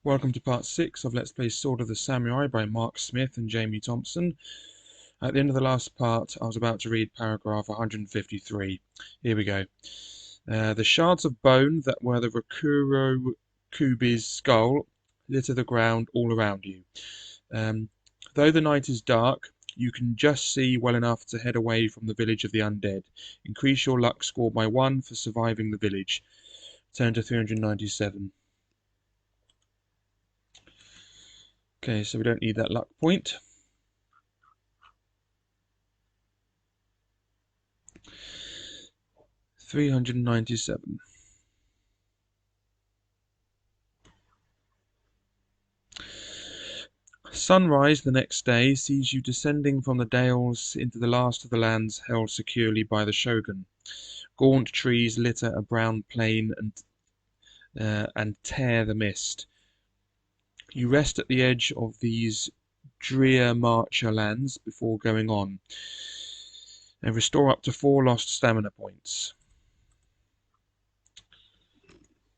Welcome to part 6 of Let's Play Sword of the Samurai by Mark Smith and Jamie Thomson. At the end of the last part, I was about to read paragraph 153. Here we go. The shards of bone that were the Rakuro Kubi's skull litter the ground all around you. Though the night is dark, you can just see well enough to head away from the village of the undead. Increase your luck score by 1 for surviving the village. Turn to 397. Okay, so we don't need that luck point. $397. Sunrise the next day sees you descending from the dales into the last of the lands held securely by the shogun. Gaunt trees litter a brown plain and tear the mist. You rest at the edge of these drear marcher lands before going on, and restore up to 4 lost stamina points.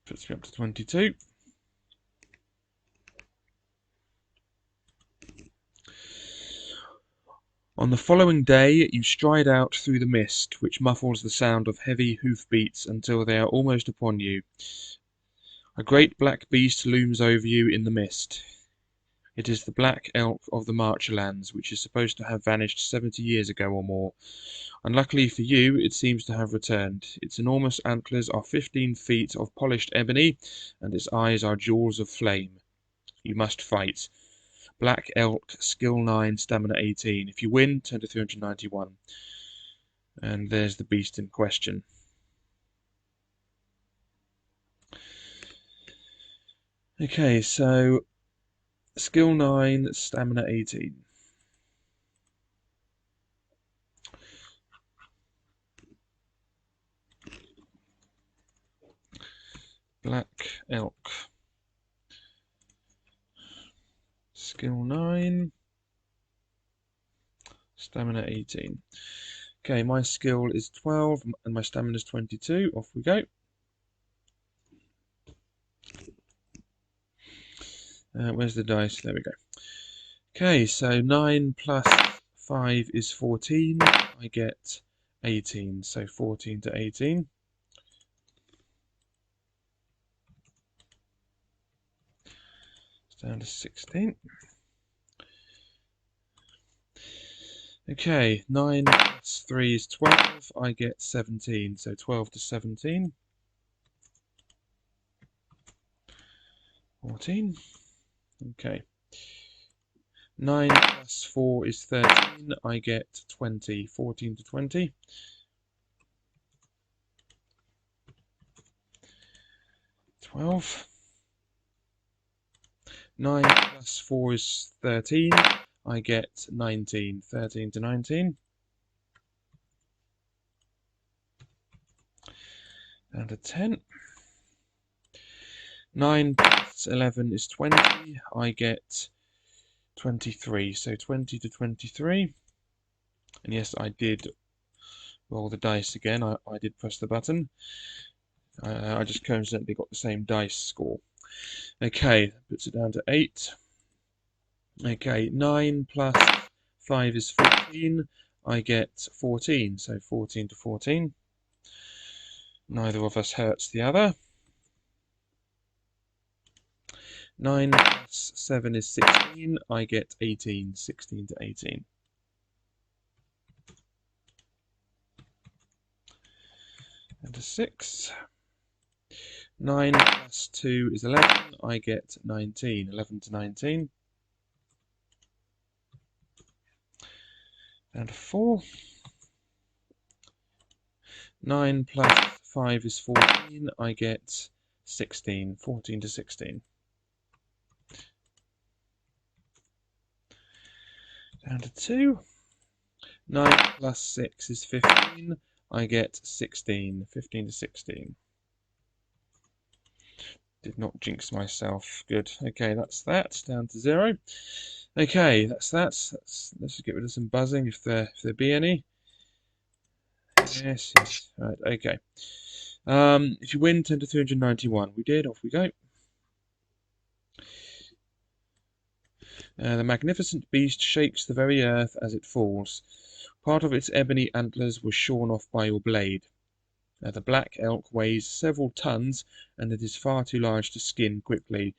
Puts me up to 22. On the following day, you stride out through the mist, which muffles the sound of heavy hoofbeats until they are almost upon you. A great black beast looms over you in the mist. It is the black elk of the Marcherlands, which is supposed to have vanished 70 years ago or more. Unluckily for you, it seems to have returned. Its enormous antlers are 15 feet of polished ebony, and its eyes are jewels of flame. You must fight. Black elk, skill 9, stamina 18. If you win, turn to 391. And there's the beast in question. Okay, so skill 9, stamina 18. Black elk. Skill 9. Stamina 18. Okay, my skill is 12 and my stamina is 22. Off we go. Where's the dice? There we go. Okay, so 9 plus 5 is 14. I get 18, so 14 to 18. It's down to 16. Okay, 9 plus 3 is 12. I get 17, so 12 to 17. 14. Okay. 9 plus 4 is 13. I get 20. 14 to 20. 12. 9 plus 4 is 13. I get 19. 13 to 19. And a 10. 9 plus 11 is 20. I get 23. So 20 to 23. And yes, I did roll the dice again. I did press the button. I just coincidentally got the same dice score. Okay, that puts it down to 8. Okay, 9 plus 5 is 14. I get 14, so 14 to 14. Neither of us hurts the other. 9 plus 7 is 16. I get 18, 16 to 18. And a 6. 9 plus 2 is 11. I get 19, 11 to 19. And a 4. 9 plus 5 is 14. I get 16, 14 to 16. Down to 2. 9 plus 6 is 15. I get 16, 15 to 16. Did not jinx myself. Good. Okay, that's that. Down to 0. Okay, that's that. Let's just get rid of some buzzing if there be any. Yes, yes. Right, okay. If you win, turn to 391. We did. Off we go. The magnificent beast shakes the very earth as it falls. Part of its ebony antlers was shorn off by your blade. The black elk weighs several tons, and it is far too large to skin quickly,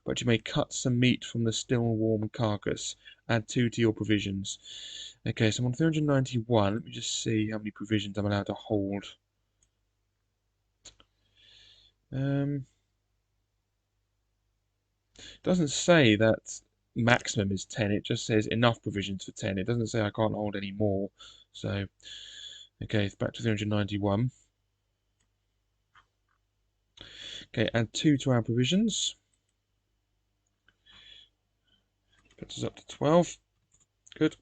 but you may cut some meat from the still warm carcass. Add 2 to your provisions. Okay, so I'm on 391. Let me just see how many provisions I'm allowed to hold. Doesn't say that maximum is 10, it just says enough provisions for 10. It doesn't say I can't hold any more. So, okay, back to 391. Okay, add 2 to our provisions. Puts us up to 12. Good.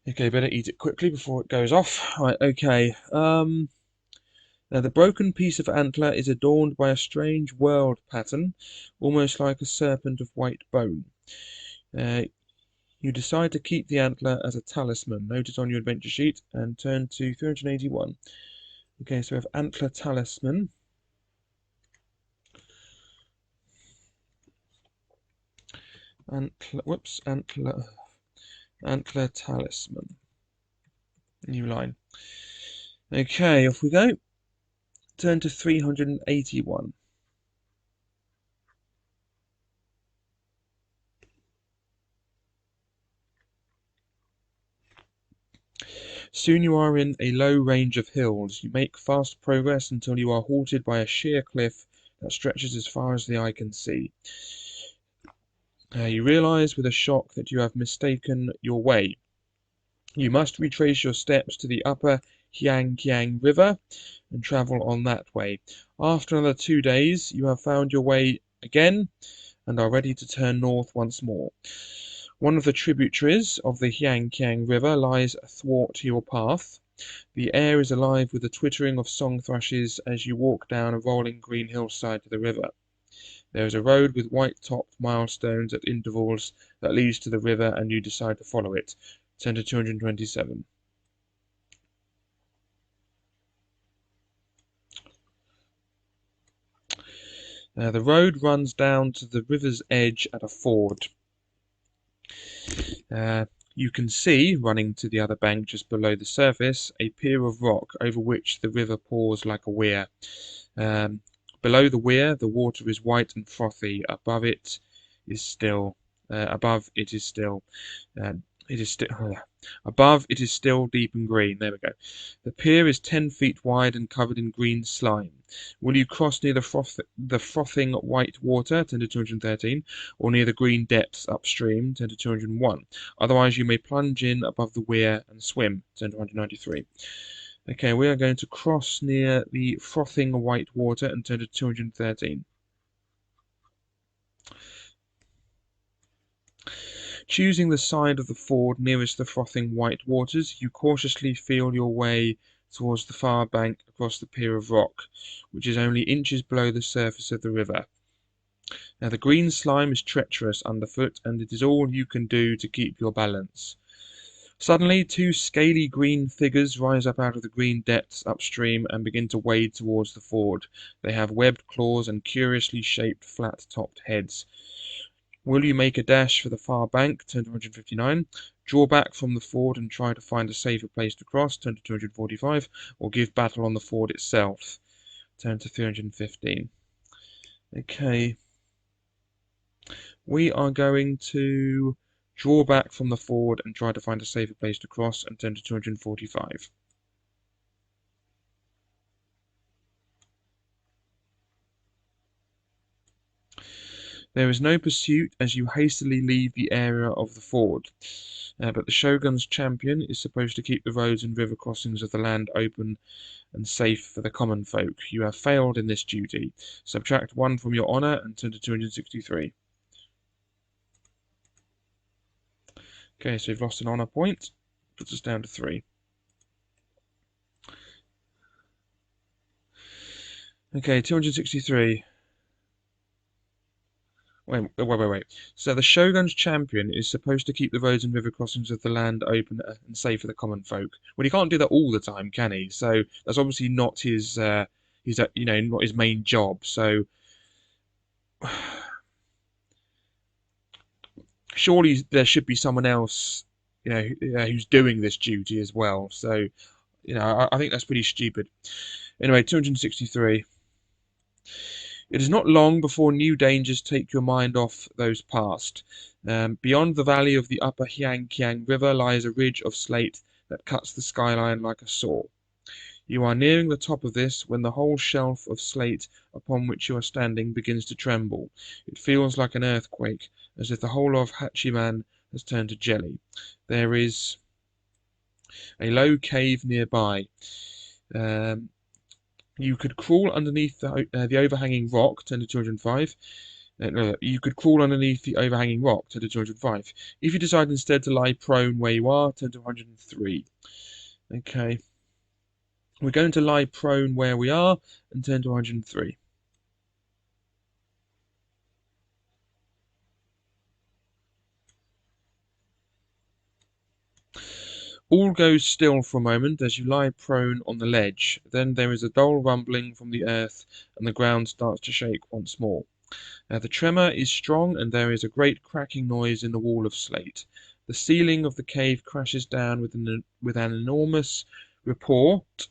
Okay, better eat it quickly before it goes off. Right, okay. Now the broken piece of antler is adorned by a strange whorled pattern, almost like a serpent of white bone. You decide to keep the antler as a talisman. Note it on your adventure sheet and turn to 381. Okay, so we have antler talisman. Antler talisman. New line. Okay, off we go. Turn to 381. Soon you are in a low range of hills. You make fast progress until you are halted by a sheer cliff that stretches as far as the eye can see. You realize with a shock that you have mistaken your way. You must retrace your steps to the upper Hyangkiang River and travel on that way. After another 2 days, you have found your way again and are ready to turn north once more. One of the tributaries of the Hyangkiang River lies athwart your path. The air is alive with the twittering of song thrushes as you walk down a rolling green hillside to the river. There is a road with white-topped milestones at intervals that leads to the river, and you decide to follow it. Turn to 227. The road runs down to the river's edge at a ford. You can see, running to the other bank just below the surface, a pier of rock over which the river pours like a weir. Below the weir, the water is white and frothy. Above it is still. Above it is still deep and green. There we go. The pier is 10 feet wide and covered in green slime. Will you cross near the frothing white water, 10 to 213, or near the green depths upstream, 10 to 201? Otherwise, you may plunge in above the weir and swim, 10 to 193. Okay, we are going to cross near the frothing white water and turn to 213. Choosing the side of the ford nearest the frothing white waters, you cautiously feel your way towards the far bank across the pier of rock, which is only inches below the surface of the river. Now the green slime is treacherous underfoot, and it is all you can do to keep your balance. Suddenly, 2 scaly green figures rise up out of the green depths upstream and begin to wade towards the ford. They have webbed claws and curiously shaped flat-topped heads. Will you make a dash for the far bank, turn to 159, draw back from the ford and try to find a safer place to cross, turn to 245, or give battle on the ford itself, turn to 315. Okay, we are going to draw back from the ford and try to find a safer place to cross and turn to 245. There is no pursuit as you hastily leave the area of the ford, but the Shogun's champion is supposed to keep the roads and river crossings of the land open and safe for the common folk. You have failed in this duty. Subtract 1 from your honor and turn to 263. Okay, so you've lost an honor point. Puts us down to 3. Okay, 263. Wait. So the Shogun's champion is supposed to keep the roads and river crossings of the land open and safe for the common folk. Well, he can't do that all the time, can he? So that's obviously not his not his main job. So surely there should be someone else, who's doing this duty as well. So, I think that's pretty stupid. Anyway, 263. It is not long before new dangers take your mind off those past. Beyond the valley of the upper Hyangkiang River lies a ridge of slate that cuts the skyline like a saw. You are nearing the top of this when the whole shelf of slate upon which you are standing begins to tremble. It feels like an earthquake, as if the whole of Hachiman has turned to jelly. There is a low cave nearby. You could crawl underneath the overhanging rock, 10 to 205. No, you could crawl underneath the overhanging rock, 10 to 205. If you decide instead to lie prone where you are, 10 to 103. Okay. We're going to lie prone where we are and turn to 103. All goes still for a moment as you lie prone on the ledge. Then there is a dull rumbling from the earth and the ground starts to shake once more. The tremor is strong and there is a great cracking noise in the wall of slate. The ceiling of the cave crashes down with an enormous report,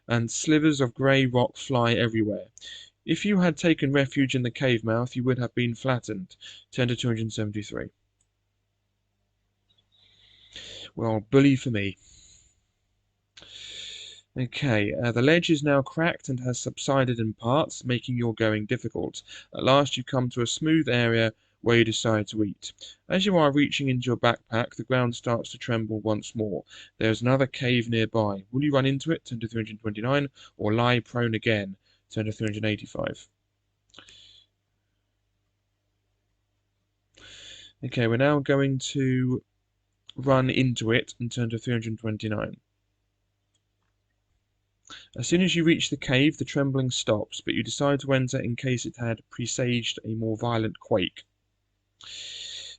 and slivers of grey rock fly everywhere. If you had taken refuge in the cave mouth, you would have been flattened. 10 to 273. Well, bully for me. Okay, the ledge is now cracked and has subsided in parts, making your going difficult. At last you come to a smooth area where you decide to eat. As you are reaching into your backpack, the ground starts to tremble once more. There is another cave nearby. Will you run into it, 10 to 329, or lie prone again, 10 to 385? Okay, we're now going to run into it and turn to 329. As soon as you reach the cave, the trembling stops, but you decide to enter in case it had presaged a more violent quake.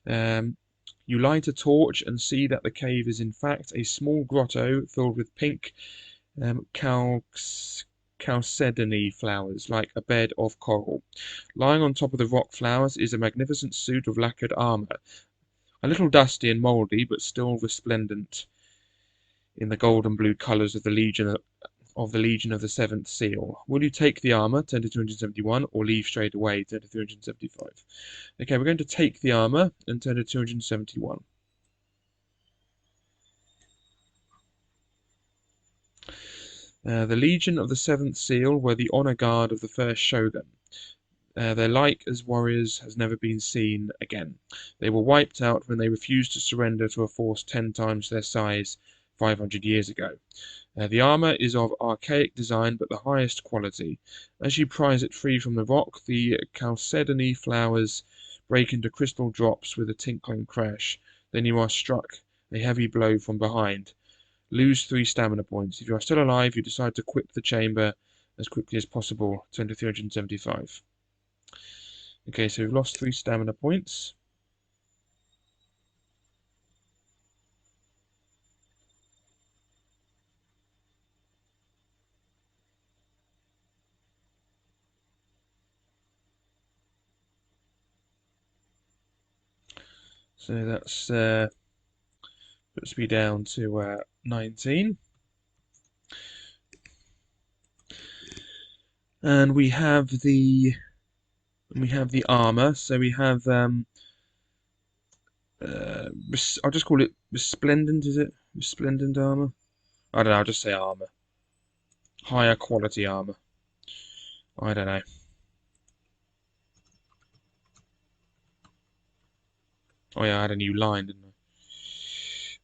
You light a torch and see that the cave is in fact a small grotto filled with pink chalcedony flowers, like a bed of coral. Lying on top of the rock flowers is a magnificent suit of lacquered armor, a little dusty and mouldy, but still resplendent in the golden blue colors of the Legion of the Seventh Seal. Will you take the armor, 10 to 271, or leave straight away, 10 to 375? Okay, we're going to take the armor and turn to 271. The Legion of the Seventh Seal were the honor guard of the first shogun. Their like as warriors has never been seen again. They were wiped out when they refused to surrender to a force 10 times their size 500 years ago. The armor is of archaic design but the highest quality. As you prise it free from the rock, the chalcedony flowers break into crystal drops with a tinkling crash. Then you are struck a heavy blow from behind. Lose 3 stamina points. If you are still alive, you decide to quit the chamber as quickly as possible. 10 to 375. Okay, so we've lost 3 stamina points. So that's puts me down to 19. And we have the armor. So we have I'll just call it resplendent. Is it resplendent armor? I don't know. I'll just say armor. Higher quality armor. I don't know. Oh yeah, I had a new line, didn't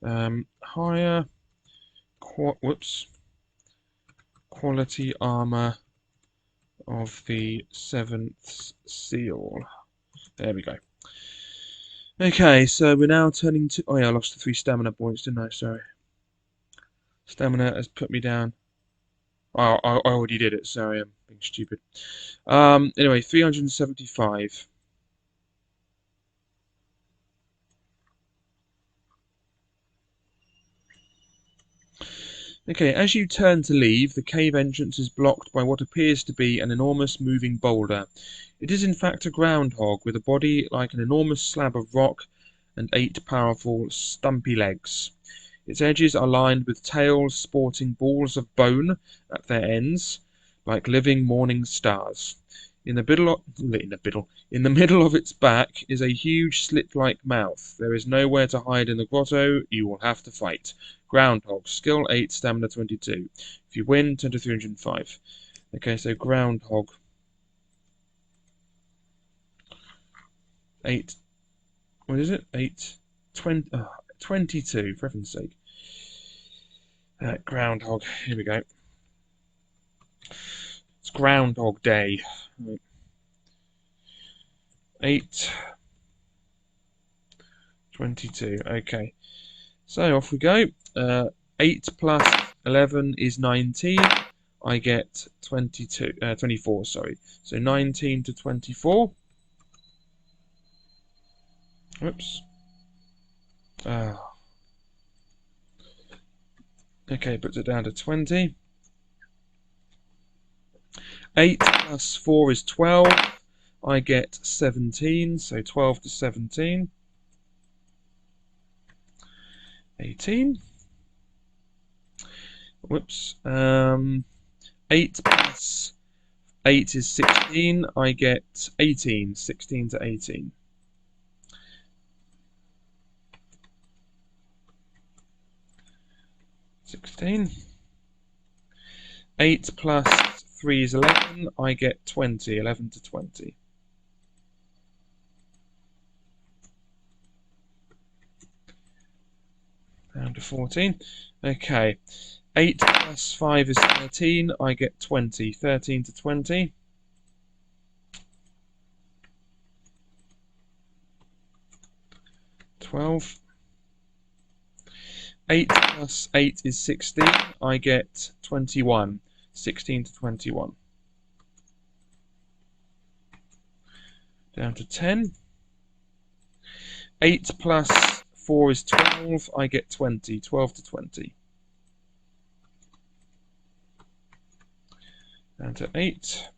I? Higher quality armor of the Seventh Seal. There we go. Okay, so we're now turning to... Oh yeah, I lost the 3 stamina points, didn't I? Sorry. Stamina has put me down. Oh, I already did it. Sorry, I'm being stupid. Anyway, 375. Okay, as you turn to leave, the cave entrance is blocked by what appears to be an enormous moving boulder. It is in fact a groundhog with a body like an enormous slab of rock and 8 powerful, stumpy legs. Its edges are lined with tails sporting balls of bone at their ends, like living morning stars. In the middle of its back is a huge slit-like mouth. There is nowhere to hide in the grotto. You will have to fight. Groundhog, skill 8, stamina 22. If you win, turn to 305. Okay, so groundhog. 8. What is it? 8. 22, for heaven's sake. Groundhog. Here we go. It's Groundhog Day. 8. 22. Okay. So off we go. 8 plus 11 is 19. I get 24, sorry. So 19 to 24. Whoops. Okay, puts it down to 20. 8 plus 4 is 12. I get 17, so 12 to 17. 18. Whoops. 8 plus 8 is 16. I get 18. 16 to 18. (16). 8 plus 3 is 11. I get 20. 11 to 20. Down to 14. Okay. 8 plus 5 is 13. I get 20. 13 to 20. 12. 8 plus 8 is 16. I get 21. 16 to 21. Down to 10. 8 plus 4 is 12. I get 20. 12 to 20. Down to 8.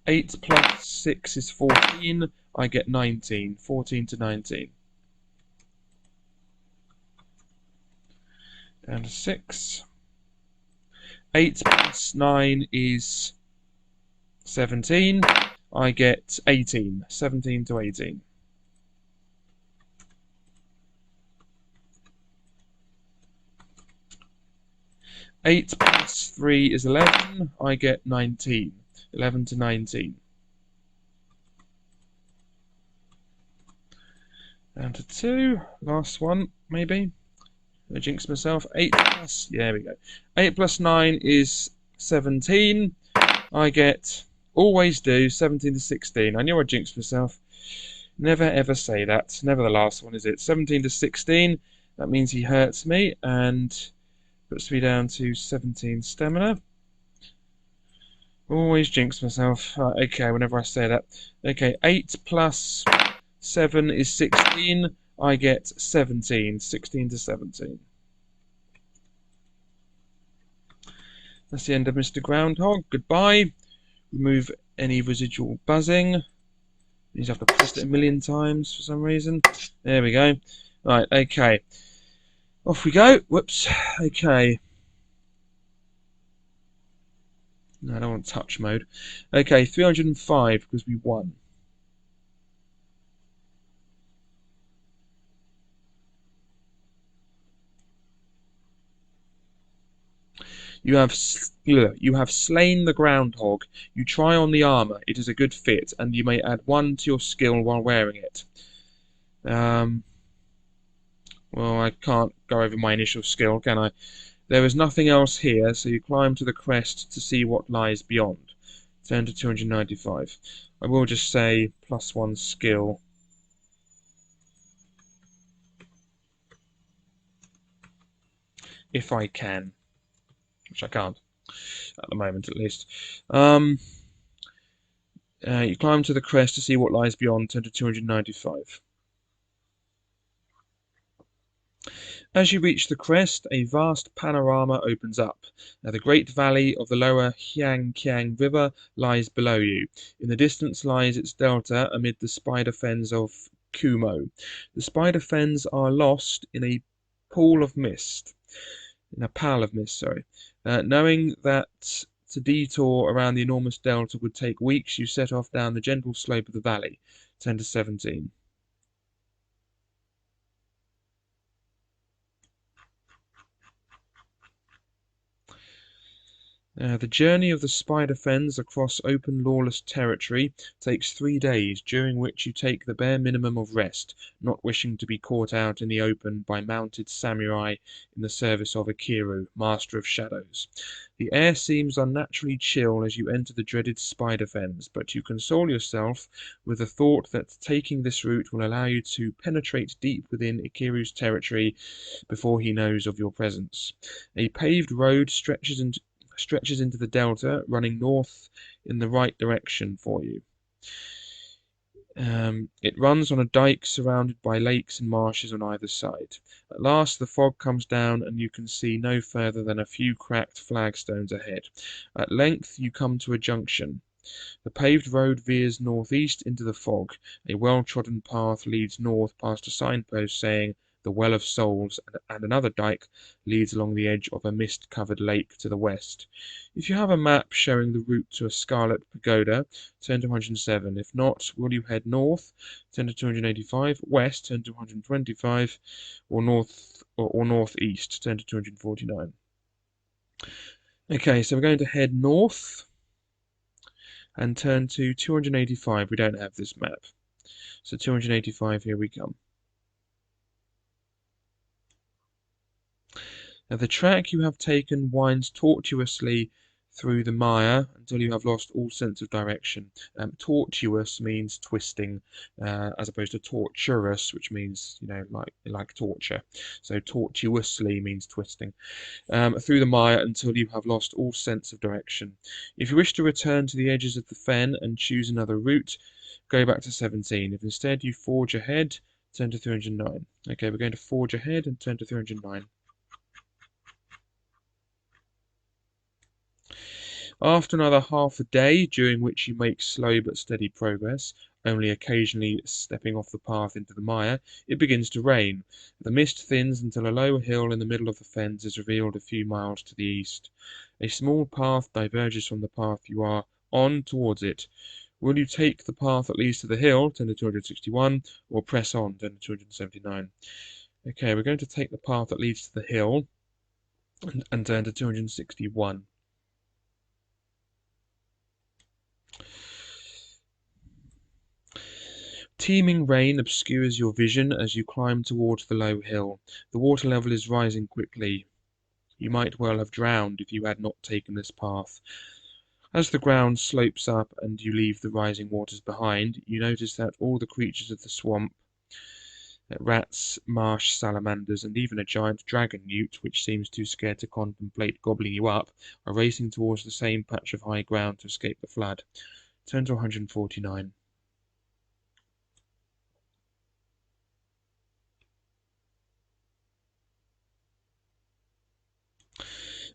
8 plus 6 is 14. I get 19. 14 to 19. Down to 6. 8 plus 9 is 17. I get 18. 17 to 18. Eight plus 3 is 11. I get 19. 11 to 19. Down to 2. Last one, maybe. I jinx myself. 8 plus, yeah, there we go. 8 plus 9 is 17. I get, always do, 17 to 16. I knew I jinxed myself. Never ever say that. Never the last one, is it? 17 to 16. That means he hurts me and puts me down to 17 stamina. Always jinx myself. Okay, whenever I say that. Okay, 8 plus 7 is 16. I get 17. 16 to 17. That's the end of Mr. Groundhog. Goodbye. Remove any residual buzzing. You just have to press it a million times for some reason. There we go. Right, okay. Off we go. Whoops. Okay. No, I don't want touch mode. Okay, 305 because we won. You have slain the groundhog. You try on the armor. It is a good fit, and you may add 1 to your skill while wearing it. Well, I can't go over my initial skill, can I? There is nothing else here, so you climb to the crest to see what lies beyond. Turn to 295. I will just say +1 skill. If I can. Which I can't. At the moment, at least. You climb to the crest to see what lies beyond. Turn to 295. As you reach the crest, a vast panorama opens up. The great valley of the lower Hyangkiang River lies below you. In the distance lies its delta amid the spider fens of Kumo. The spider fens are lost in a pool of mist, in a pall of mist, sorry. Knowing that to detour around the enormous delta would take weeks, you set off down the gentle slope of the valley. 10 to 17. The journey of the spider fens across open lawless territory takes 3 days, during which you take the bare minimum of rest, not wishing to be caught out in the open by mounted samurai in the service of Akiru, Master of Shadows. The air seems unnaturally chill as you enter the dreaded spider fens, but you console yourself with the thought that taking this route will allow you to penetrate deep within Akiru's territory before he knows of your presence. A paved road stretches into the delta, running north in the right direction for you. It runs on a dike surrounded by lakes and marshes on either side. At last the fog comes down and you can see no further than a few cracked flagstones ahead. At length you come to a junction. The paved road veers northeast into the fog. A well-trodden path leads north past a signpost saying the Well of Souls, and another dike leads along the edge of a mist-covered lake to the west. If you have a map showing the route to a Scarlet Pagoda, turn to 107. If not, will you head north, turn to 285, west, turn to 125, or northeast, turn to 249. Okay, so we're going to head north and turn to 285. We don't have this map. So 285, here we come. Now the track you have taken winds tortuously through the mire until you have lost all sense of direction. Tortuous means twisting, as opposed to torturous, which means, you know, like torture. So tortuously means twisting. Through the mire until you have lost all sense of direction. If you wish to return to the edges of the fen and choose another route, go back to 17. If instead you forge ahead, turn to 309. Okay, we're going to forge ahead and turn to 309. After another half a day, during which you make slow but steady progress, only occasionally stepping off the path into the mire, it begins to rain. The mist thins until a low hill in the middle of the fens is revealed a few miles to the east. A small path diverges from the path you are on towards it. Will you take the path that leads to the hill, turn to 261, or press on, turn to 279? Okay, we're going to take the path that leads to the hill and turn to 261. Teeming rain obscures your vision as you climb towards the low hill. The water level is rising quickly. You might well have drowned if you had not taken this path. As the ground slopes up and you leave the rising waters behind, you notice that all the creatures of the swamp, rats, marsh salamanders, and even a giant dragon newt, which seems too scared to contemplate gobbling you up, are racing towards the same patch of high ground to escape the flood. Turn to 149.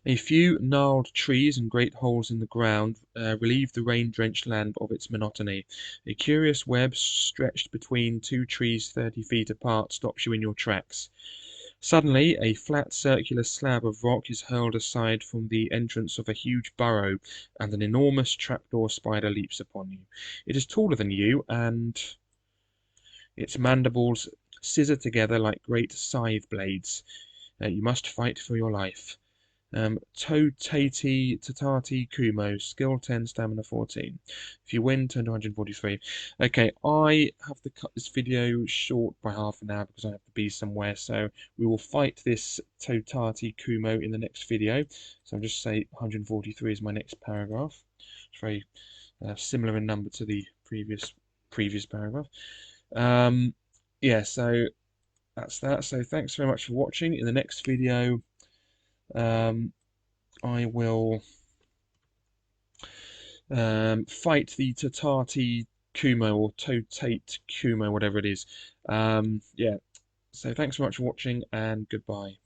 A few gnarled trees and great holes in the ground relieve the rain-drenched land of its monotony. A curious web stretched between two trees 30 feet apart stops you in your tracks. Suddenly, a flat circular slab of rock is hurled aside from the entrance of a huge burrow, and an enormous trapdoor spider leaps upon you. It is taller than you, and its mandibles scissor together like great scythe blades. You must fight for your life. Totati Tatati Kumo, skill 10, stamina 14. If you win, turn to 143. Okay, I have to cut this video short by half an hour because I have to be somewhere, so we will fight this Totati Kumo in the next video. So I'll just say 143 is my next paragraph. It's very similar in number to the previous paragraph. Yeah, so that's that. So thanks very much for watching. In the next video, I will fight the Tatati Kumo or Totate Kumo, whatever it is. Yeah, So thanks so much for watching, and goodbye.